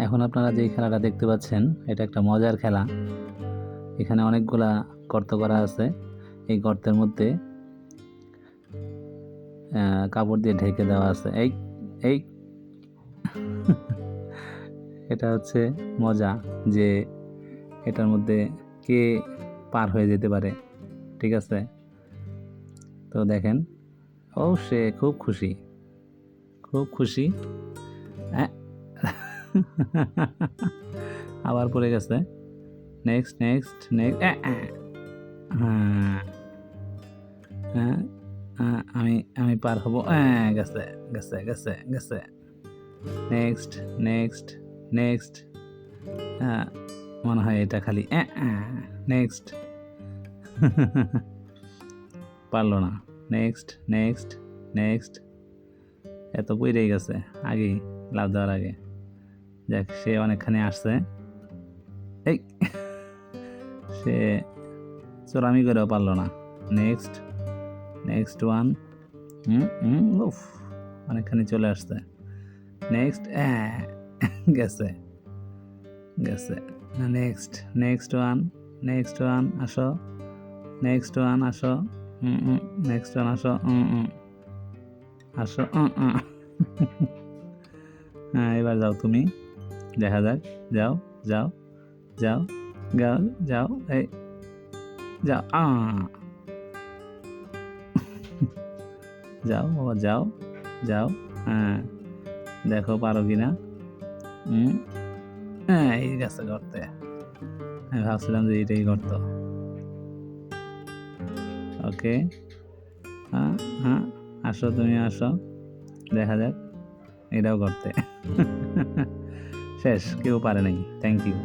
এখন আপনারা যে খেলাটা দেখতে পাচ্ছেন এটা একটা মজার খেলা। এখানে অনেকগুলা গর্ত করা আছে। এই গর্তের মধ্যে কাপড় দিয়ে ঢেকে দেওয়া আছে। এই এই এটা হচ্ছে মজা যে এটার মধ্যে কে পার হয়ে যেতে পারে। ঠিক আছে, তো দেখেন, ও সে খুব খুশি, খুব খুশি। আবার পড়ে গেছে। Next next next. হ্যাঁ হ্যাঁ, আমি আমি পার হব। গেছে গেছে গেছে গেছে। Next next next. মনে হয় এটা খালি নেক্সট। পারলো না। Next next next. এত পইরেই গেছে আগেই, লাভ দেওয়ার আগে। যাক, সে অনেকখানি আসছে। এই সে চোরামি করেও পারলো না। Next next one. উফ, অনেকখানি চলে আসছে। নেক্সট গেছে গেছে। Next next one, next one আসো, নেক্সট ওয়ান আসো, নেক্সট ওয়ান আসো, আসো। হ্যাঁ, এবার যাও তুমি, দেখা যাক। যাও যাও যাও যাও যাও, এই যাও। যাও বাবা, যাও যাও। হ্যাঁ, দেখো পারো কিনা। হ্যাঁ, এই গাছে করতে আমি ভাবছিলাম যে এটাই করতো। ওকে, হ্যাঁ হ্যাঁ, আসো তুমি আসো, দেখা যাক এটাও করতে। শেষ, কেউ পারে নাই। Thank you.